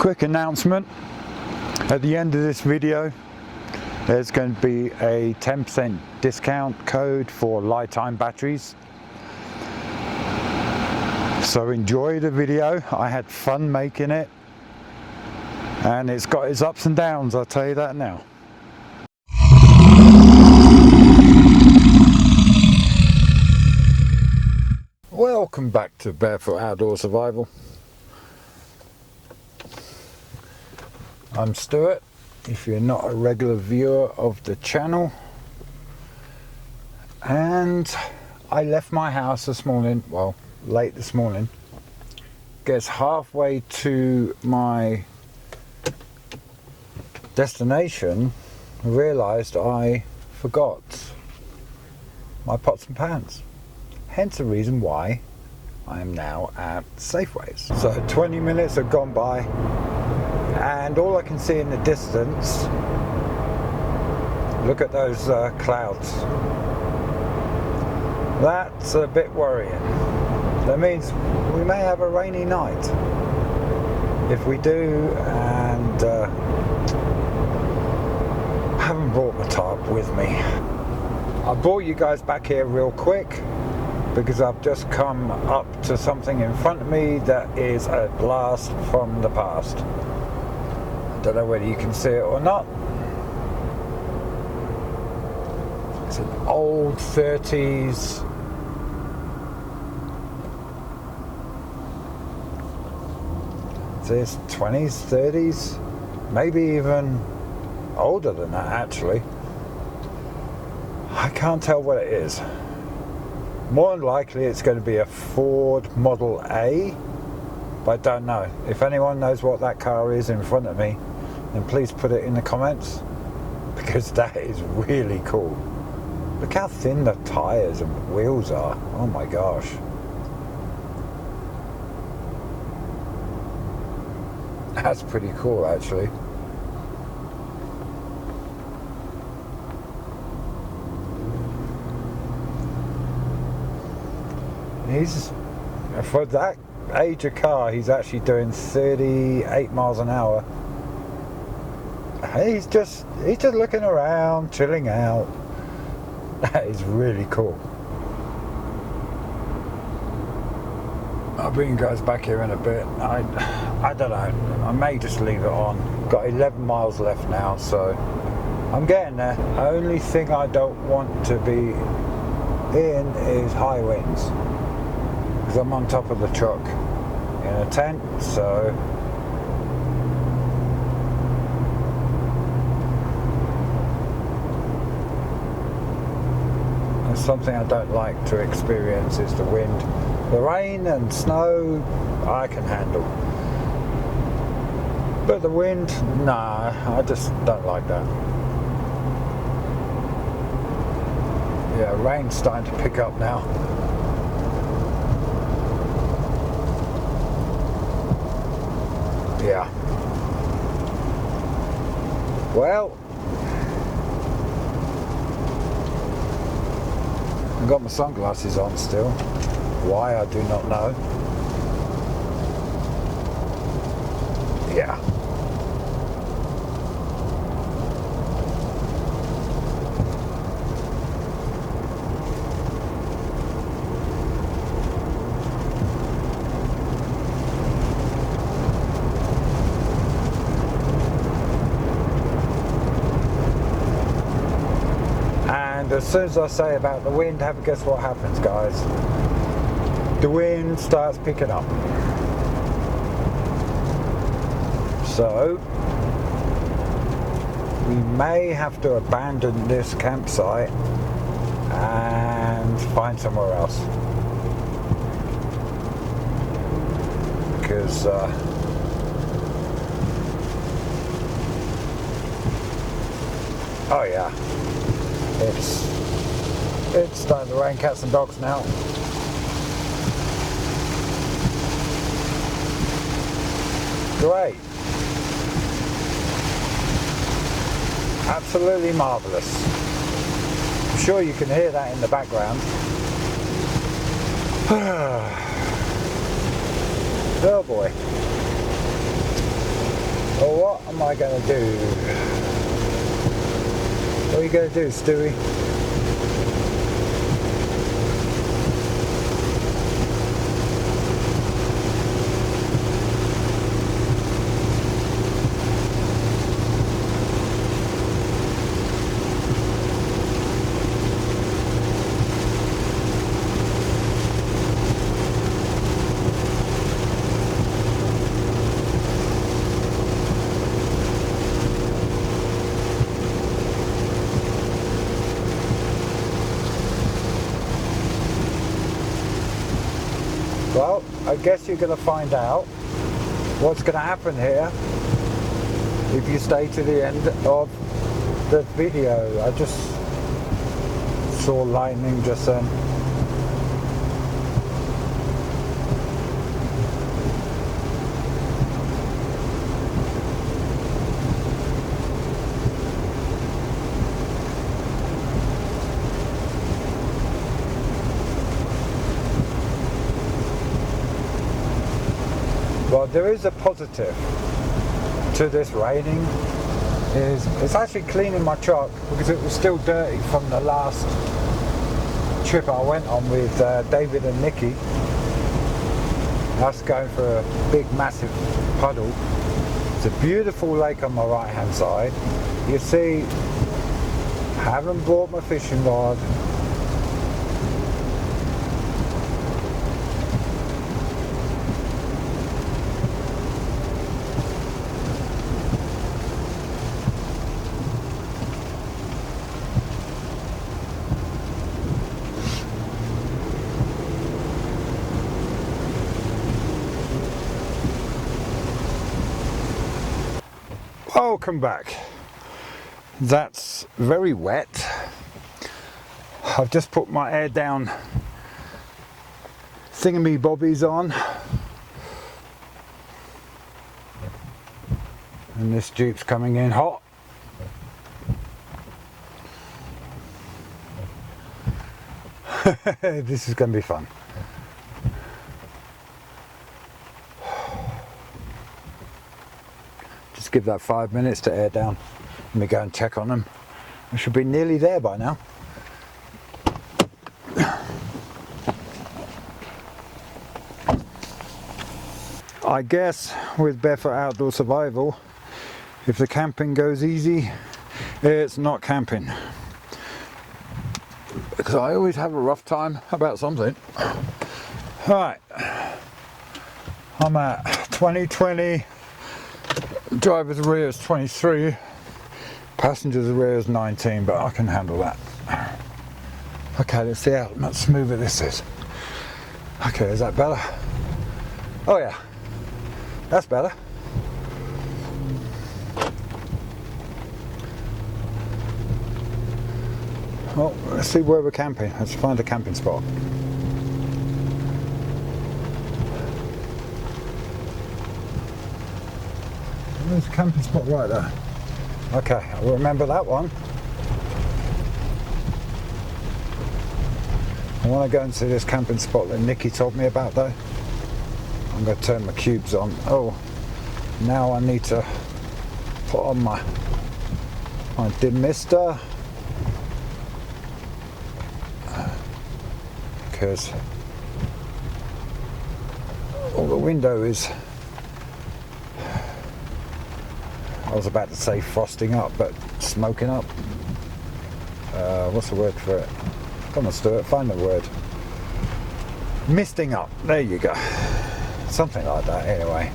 Quick announcement, at the end of this video there's going to be a 10% discount code for lifetime batteries, so enjoy the video. I had fun making it and it's got its ups and downs, I'll tell you that now. Welcome back to Barefoot Outdoor Survival. I'm Stuart, if you're not a regular viewer of the channel, and I left my house this morning, well, late this morning. Gets halfway to my destination, realised I forgot my pots and pans. Hence the reason why I am now at Safeways. So 20 minutes have gone by and all I can see in the distance, look at those clouds. That's a bit worrying. That means we may have a rainy night. If we do, and I haven't brought my tarp with me. I brought you guys back here real quick because I've just come up to something in front of me that is a blast from the past. I don't know whether you can see it or not. It's an old 30s There's 20s, 30s, maybe even older than that actually. I can't tell what it is. More than likely it's going to be a Ford Model A, but I don't know. If anyone knows what that car is in front of me, then please put it in the comments, because that is really cool. Look how thin the tyres and wheels are. Oh my gosh. That's pretty cool actually. He's, for that age of car, he's actually doing 38 miles an hour. He's just looking around, chilling out. That is really cool. I'll bring you guys back here in a bit. I don't know, I may just leave it on. Got 11 miles left now, so I'm getting there. Only thing I don't want to be in is high winds, because I'm on top of the truck in a tent, so that's something I don't like to experience, is the wind. The rain and snow I can handle, but the wind, nah, I just don't like that. Yeah, rain's starting to pick up now. Yeah. Well, I've got my sunglasses on still. Why, I do not know. Yeah. And as soon as I say about the wind, have a guess what happens, guys. The wind starts picking up. So we may have to abandon this campsite and find somewhere else, because oh yeah, it's starting to rain cats and dogs now. Great. Absolutely marvellous. I'm sure you can hear that in the background. Oh boy. am I going to do? What are you going to do, Stewie? Well, I guess you're going to find out what's going to happen here if you stay to the end of the video. I just saw lightning just then. Well, there is a positive to this raining. Is it's actually cleaning my truck because it was still dirty from the last trip I went on with David and Nikki. Us going for a big massive puddle. It's a beautiful lake on my right hand side. You see, I haven't brought my fishing rod. Welcome back. That's very wet. I've just put my air down thingammy bobbies on, and this Jeep's coming in hot. This is going to be fun. Give that 5 minutes to air down. Let me go and check on them. I should be nearly there by now. I guess with Barefoot Outdoor Survival, if the camping goes easy, it's not camping. Because I always have a rough time about something. Alright, I'm at 2020. Driver's rear is 23, passenger's rear is 19, but I can handle that. Okay, let's see how much smoother this is. Okay, is that better? Oh yeah, that's better. Well, let's see where we're camping. Let's find a camping spot. There's a camping spot right there. Okay, I'll remember that one. I want to go and see this camping spot that Nikki told me about though. I'm going to turn my cubes on. Oh, now I need to put on my demister. Because the window is, I was about to say frosting up, but smoking up. What's the word for it? Come on, Stuart, find the word. Misting up, there you go. Something like that, anyway.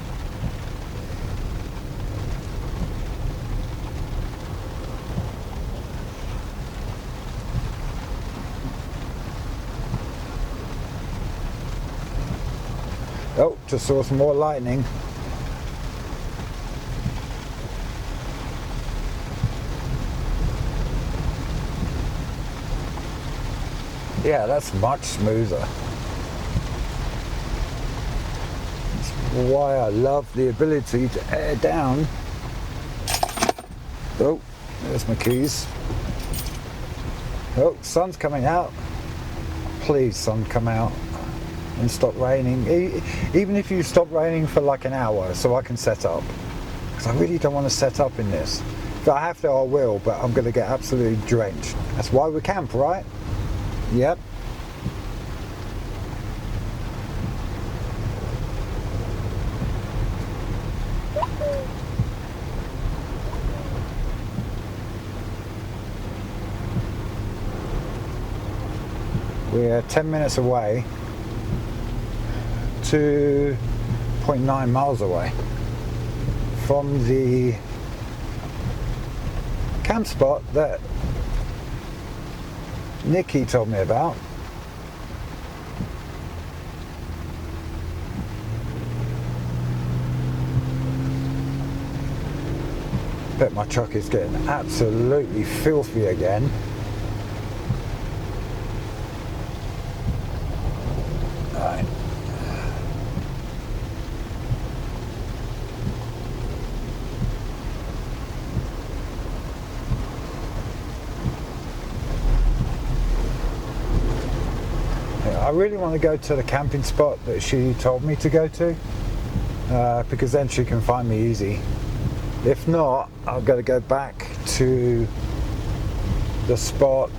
Oh, just saw some more lightning. Yeah, that's much smoother. That's why I love the ability to air down. Oh, there's my keys. Oh, sun's coming out. Please, sun, come out and stop raining. Even if you stop raining for like an hour so I can set up. because I really don't want to set up in this. If I have to, I will, but I'm going to get absolutely drenched. That's why we camp, right? Yep. We're 10 minutes away, 2.9 miles away from the camp spot that Nikki told me about. Bet my truck is getting absolutely filthy again. Right. I really want to go to the camping spot that she told me to go to, because then she can find me easy. If not, I've got to go back to the spot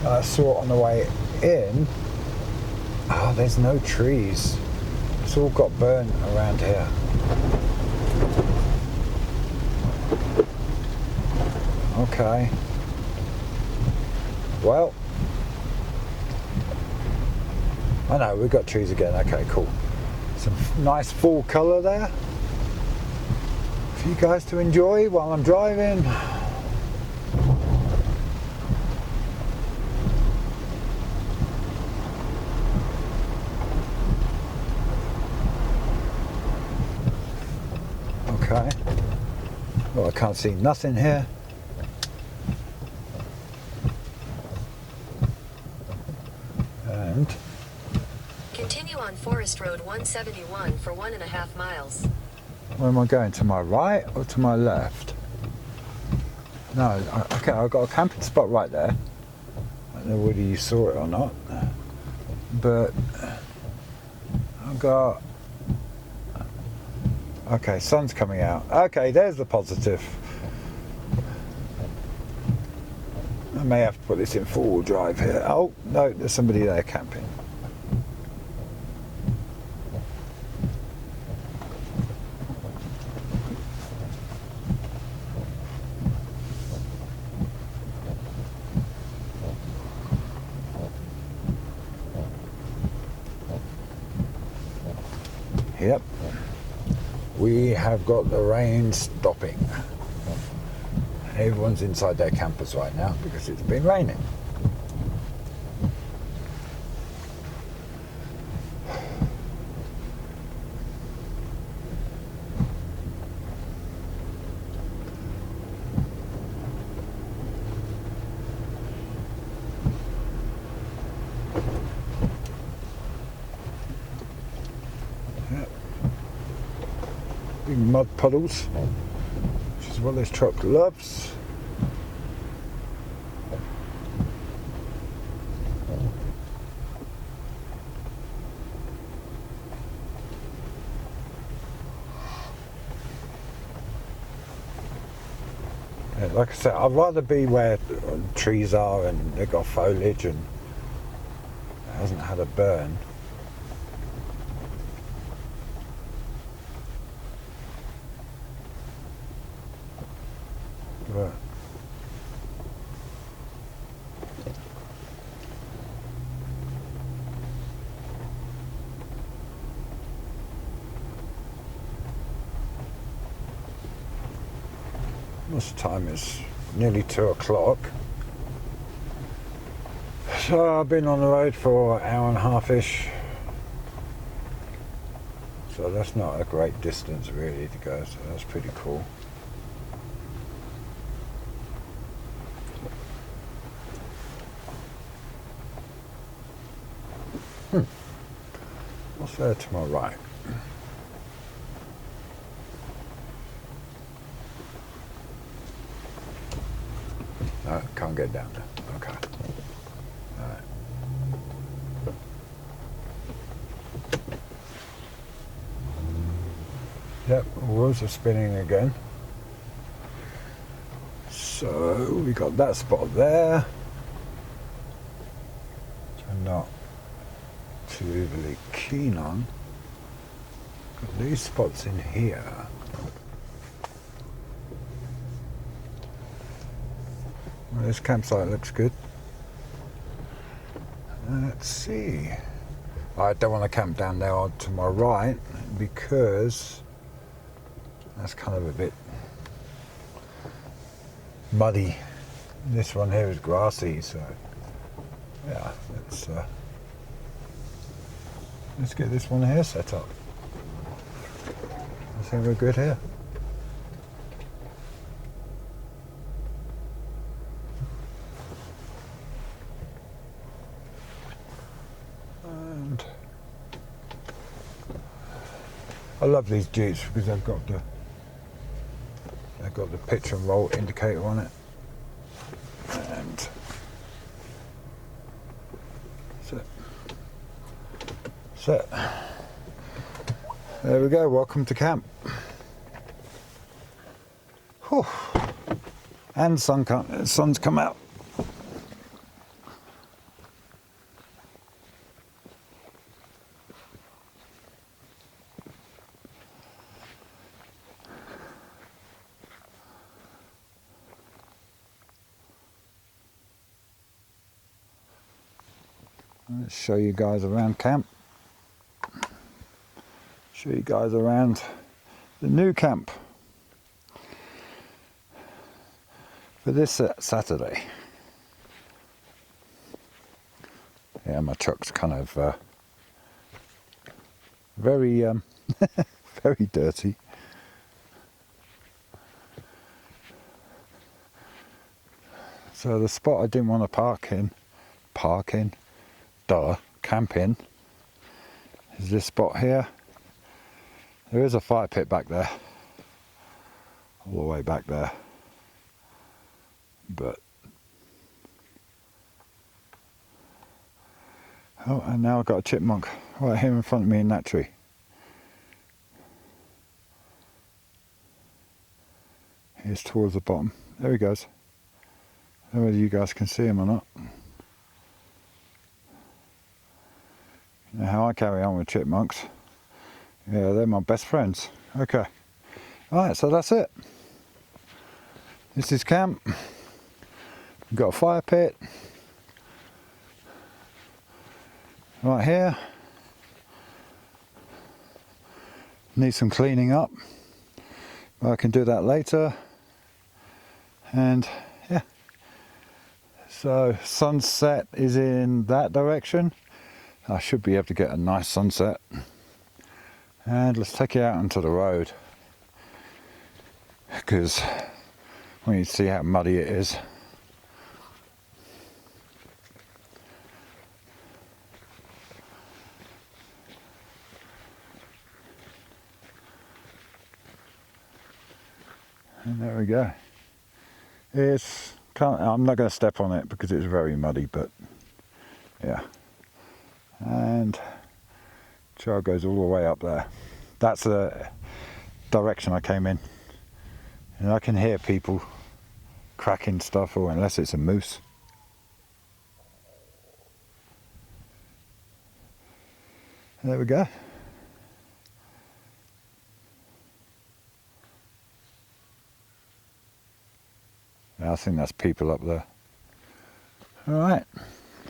I saw on the way in. Oh, there's no trees. It's all got burnt around here. Okay. Well, I know, we've got trees again. Okay, cool. Some nice full colour there for you guys to enjoy while I'm driving. Okay. Well, I can't see nothing here. And continue on Forest Road 171 for 1.5 miles. where am I going? To my right or to my left? No, okay, I've got a camping spot right there. I don't know whether you saw it or not, but I've got... Okay, sun's coming out. Okay, there's the positive. I may have to put this in four-wheel drive here. Oh, no, there's somebody there camping. Yep. We have got the rain stopping. Everyone's inside their campers right now because it's been raining. Big mud puddles, which is what this truck loves. Like I said, I'd rather be where trees are and they've got foliage and it hasn't had a burn. But this time is nearly 2 o'clock. So I've been on the road for an hour and a half-ish. So that's not a great distance really to go, so that's pretty cool. What's there to my right? No, can't get down there. Okay. Alright. Yep, we're wheels are spinning again. So we got that spot there. Which I'm not too overly keen on. Got these spots in here. Well, this campsite looks good. Let's see. I don't want to camp down there to my right because that's kind of a bit muddy. This one here is grassy, so yeah, let's get this one here set up. I think we're good here. And I love these Jeeps because they've got the pitch and roll indicator on it. And set. There we go, welcome to camp. Whew. And sun's come out. Let's show you guys around camp. Show you guys around the new camp for this Saturday. Yeah, my truck's kind of very very dirty. So the spot I didn't want to camp in is this spot here. There is a fire pit back there, all the way back there, but oh, and now I've got a chipmunk right here in front of me in that tree. He's towards the bottom. There he goes. I don't know whether you guys can see him or not. You know how I carry on with chipmunks. Yeah, they're my best friends. Okay. Alright, so that's it. This is camp. We've got a fire pit. Right here. Need some cleaning up. I can do that later. And yeah. So sunset is in that direction. I should be able to get a nice sunset. And let's take it out onto the road, because we need to see how muddy it is. And there we go. I'm not going to step on it because it's very muddy, but yeah. And trail goes all the way up there. That's the direction I came in. And I can hear people cracking stuff, or unless it's a moose. There we go. I think that's people up there. Alright,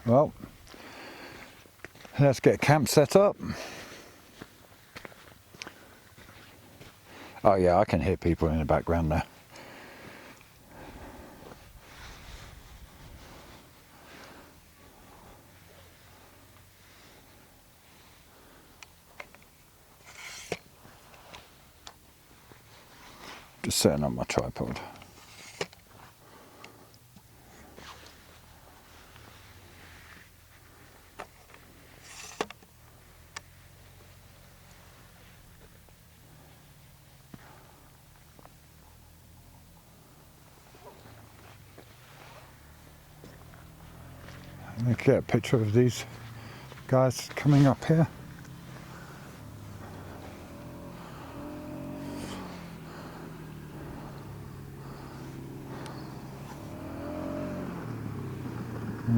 well, let's get camp set up. Oh yeah, I can hear people in the background there. Just setting up my tripod. Let me get a picture of these guys coming up here.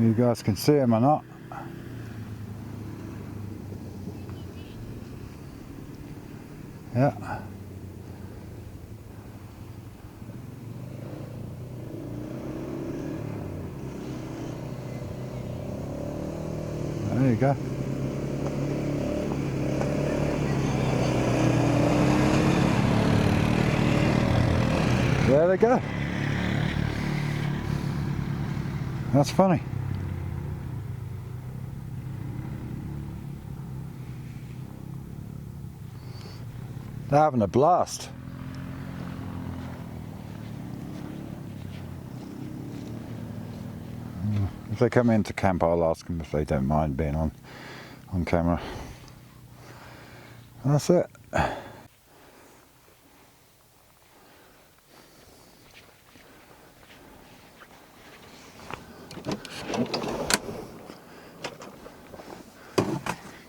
You guys can see them or not. Yeah. There you go. There they go. That's funny. They're having a blast. If they come into camp, I'll ask them if they don't mind being on camera. That's it.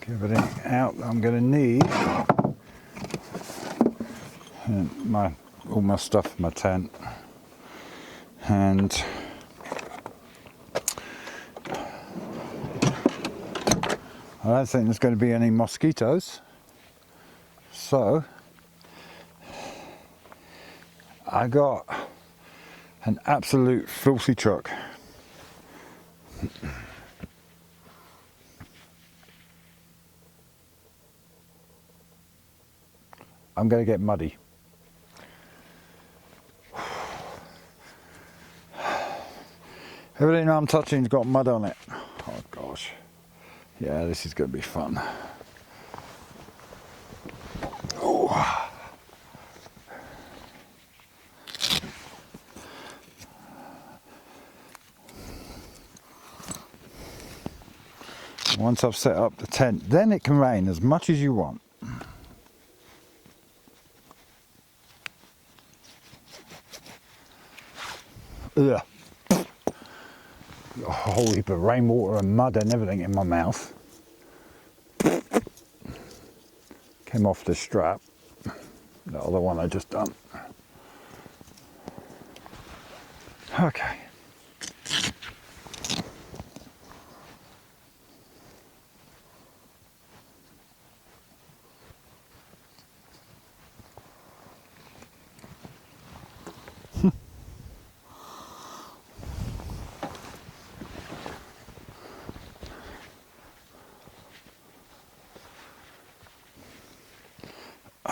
Get everything out that I'm going to need. And all my stuff in my tent. And I don't think there's going to be any mosquitoes, so I got an absolute filthy truck. I'm going to get muddy. Everything I'm touching's got mud on it. Oh gosh. Yeah, this is going to be fun. Oh. Once I've set up the tent, then it can rain as much as you want. Ugh. Got a whole heap of rainwater and mud and everything in my mouth. Came off the strap. The other one I just done. Okay.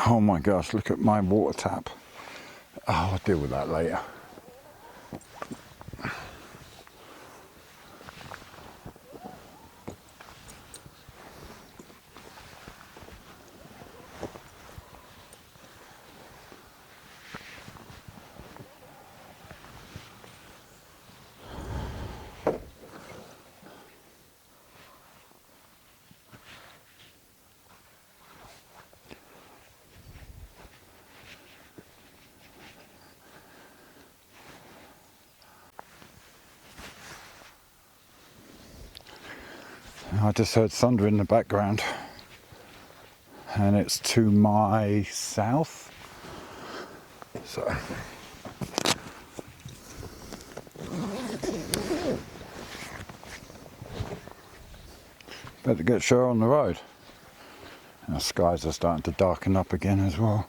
Oh my gosh, look at my water tap. Oh, I'll deal with that later. I just heard thunder in the background, and it's to my south. So better get sure on the road. And the skies are starting to darken up again as well.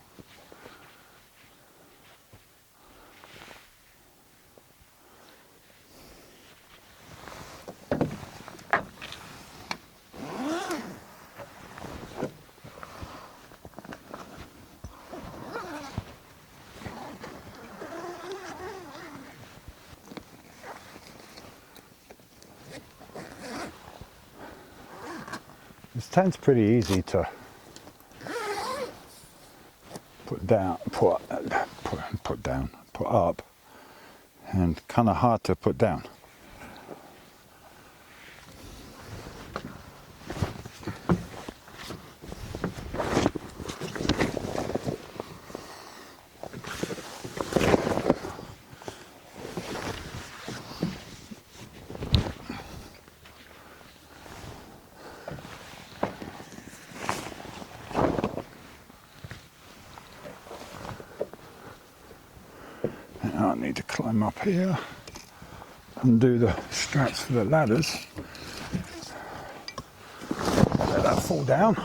This tent's pretty easy to put up, and kind of hard to put down. I need to climb up here. undo the straps for the ladders. Let that fall down.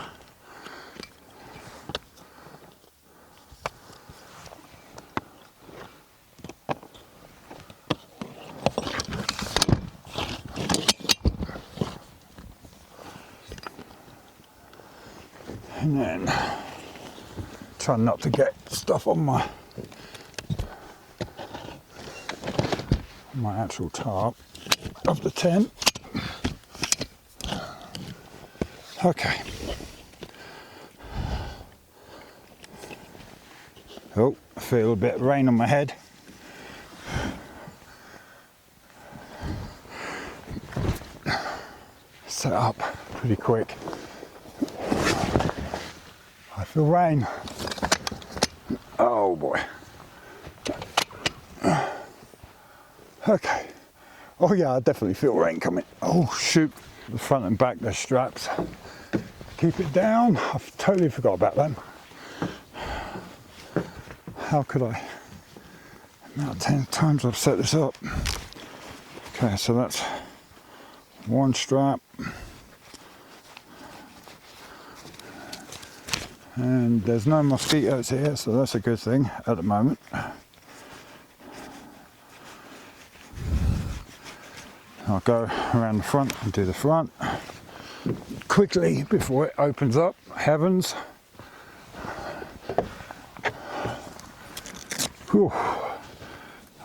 And then try not to get stuff on my actual tarp of the tent. Okay. Oh, I feel a bit of rain on my head. Set up pretty quick. I feel rain. Oh boy. Okay. Oh yeah, I definitely feel rain coming. Oh shoot. The front and back, there's straps. Keep it down. I've totally forgot about them. How could I? Now 10 times I've set this up. Okay, so that's one strap. And there's no mosquitoes here, so that's a good thing at the moment. I'll go around the front and do the front quickly before it opens up. Heavens. Whew.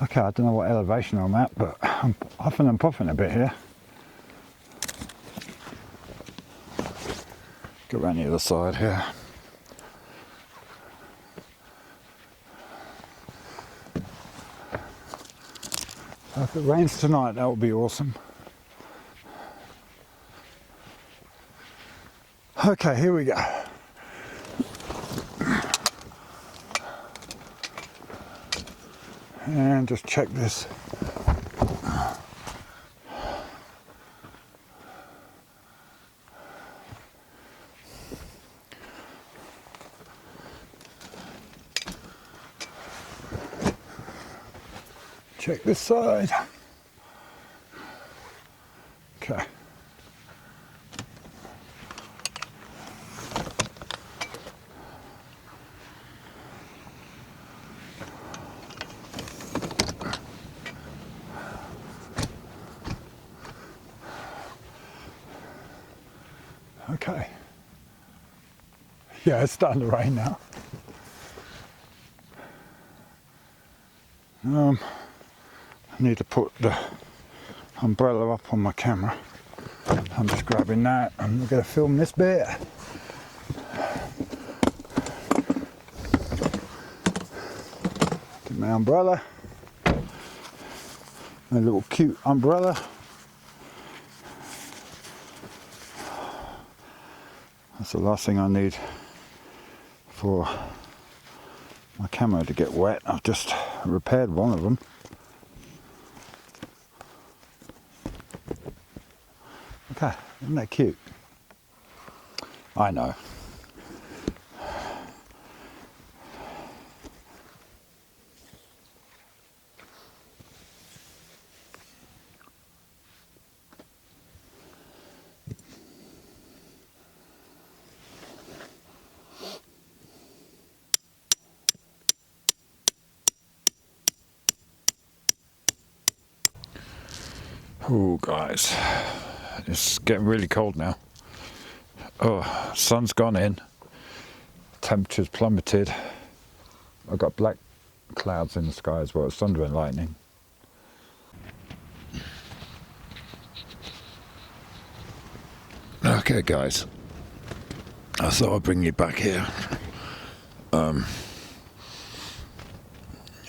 Okay, I don't know what elevation I'm at, but I'm huffing and puffing a bit here. Go around the other side here. So if it rains tonight, that would be awesome. Okay, here we go. And just check this. Check this side. Okay. Okay. Yeah, it's starting to rain now. I need to put the umbrella up on my camera. I'm just grabbing that. I'm going to film this bit. Get my umbrella. My little cute umbrella. That's the last thing I need for my camera to get wet. I've just repaired one of them. Okay, isn't that cute? I know. Oh, guys, it's getting really cold now. Oh, sun's gone in. Temperature's plummeted. I've got black clouds in the sky as well. It's thunder and lightning. Okay, guys, I thought I'd bring you back here.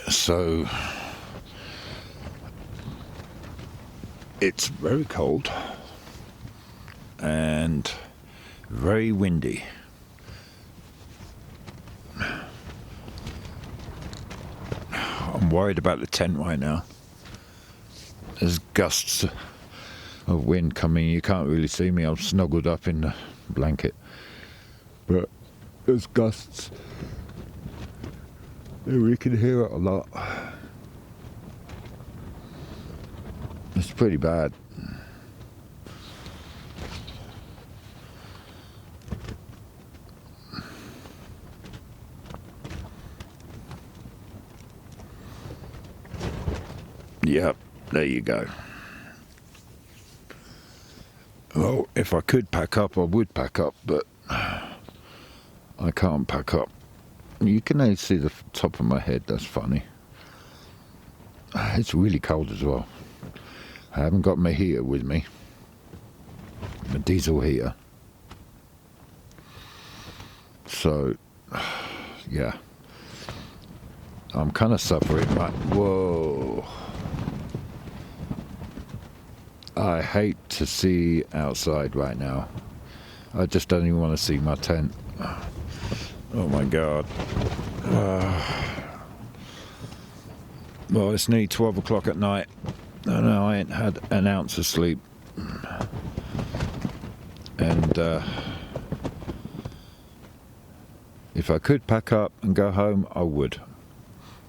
So it's very cold and very windy. I'm worried about the tent right now. There's gusts of wind coming. You can't really see me. I'm snuggled up in the blanket, but there's gusts. We can hear it a lot. It's pretty bad. Yep, there you go. Well, if I could pack up, I would pack up, but I can't pack up. You can only see the top of my head, that's funny. It's really cold as well. I haven't got my heater with me, my diesel heater. So, yeah. I'm kind of suffering, right? Whoa. I hate to see outside right now. I just don't even want to see my tent. Oh my God. Well, it's nearly 12 o'clock at night. And I ain't had an ounce of sleep. And if I could pack up and go home, I would.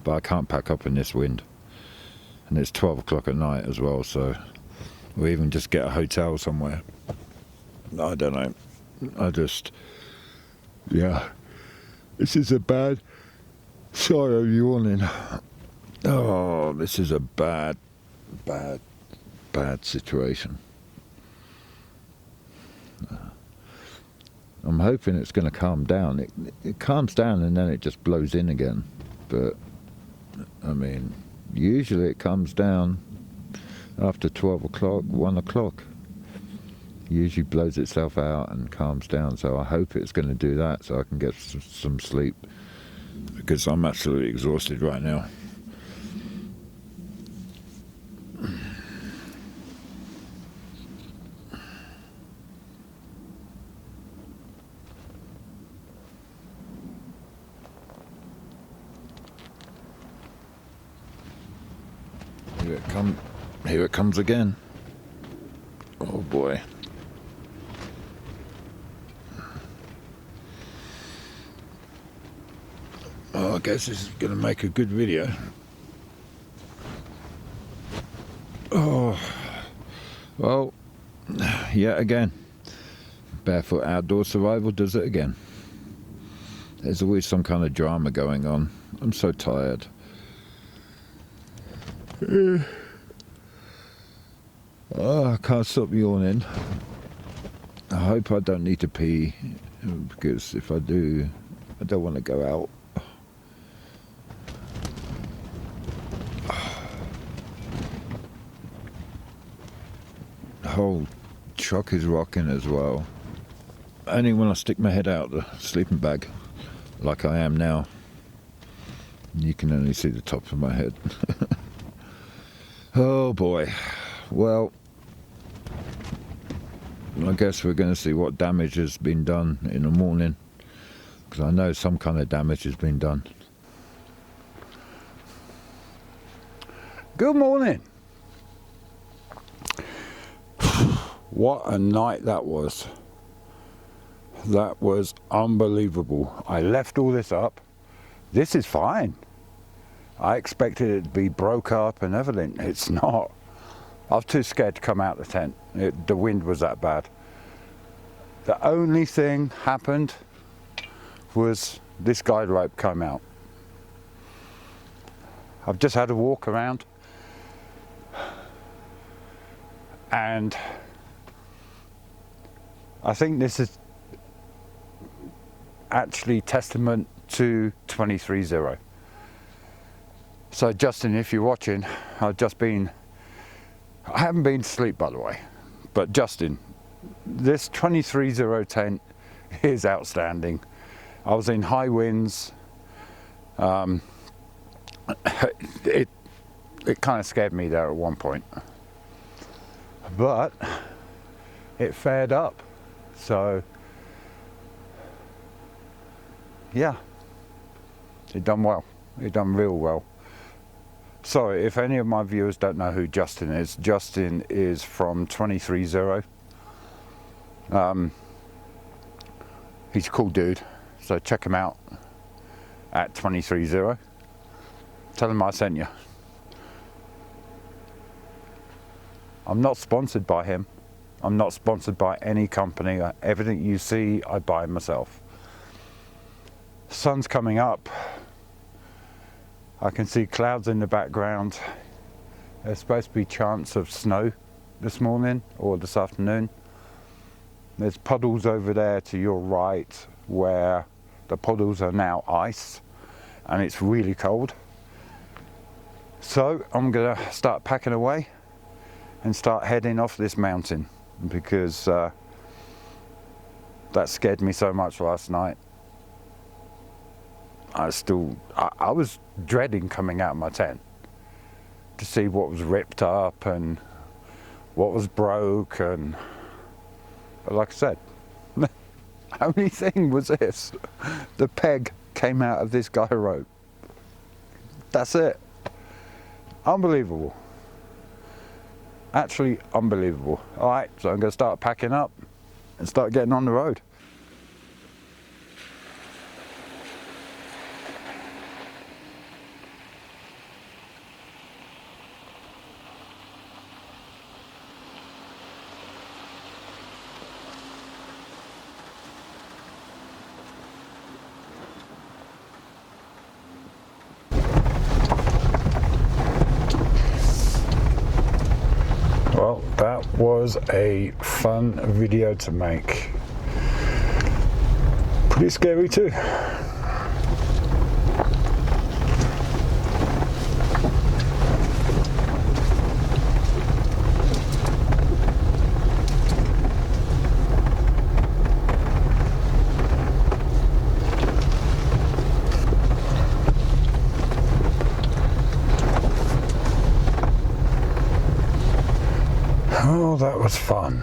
But I can't pack up in this wind. And it's 12 o'clock at night as well, so... or even just get a hotel somewhere. I don't know. I just... yeah. This is a bad... sorry, I'm yawning. Oh, this is a bad situation. I'm hoping it's going to calm down. It calms down and then it just blows in again. But, I mean, usually it comes down after 12 o'clock, 1 o'clock. Usually blows itself out and calms down, so I hope it's going to do that so I can get some sleep, because I'm absolutely exhausted right now. Here it comes again. Oh boy. Oh, I guess this is going to make a good video. Oh, well, yet again, Barefoot Outdoor Survival does it again. There's always some kind of drama going on. I'm so tired. Oh, I can't stop yawning. I hope I don't need to pee, because if I do, I don't want to go out. The whole truck is rocking as well. Only when I stick my head out the sleeping bag, like I am now, you can only see the top of my head. Oh boy. Well, I guess we're going to see what damage has been done in the morning, because I know some kind of damage has been done. Good morning. What a night that was. That was unbelievable. I left all this up. This is fine. I expected it to be broke up and everything. It's not. I was too scared to come out the tent. The wind was that bad. The only thing happened was this guide rope came out. I've just had a walk around, and I think this is actually testament to 23-0. So Justin, if you're watching, I haven't been to sleep, by the way, but Justin, this 23-0 tent is outstanding. I was in high winds. It kind of scared me there at one point, but it fared up. So yeah, it done well. It done real well. Sorry if any of my viewers don't know who Justin is. Justin is from 23-0. He's a cool dude, so check him out at 23-0. Tell him I sent you. I'm not sponsored by him. I'm not sponsored by any company. Everything you see, I buy myself. Sun's coming up. I can see clouds in the background. There's supposed to be chance of snow this morning or this afternoon. There's puddles over there to your right where the puddles are now ice and it's really cold. So I'm gonna start packing away and start heading off this mountain because that scared me so much last night. I was dreading coming out of my tent to see what was ripped up and what was broke, but like I said, the only thing was this: the peg came out of this guy rope. That's it. Unbelievable. Actually unbelievable. Alright, so I'm going to start packing up and start getting on the road. Well, that was a fun video to make. Pretty scary too. Oh, that was fun.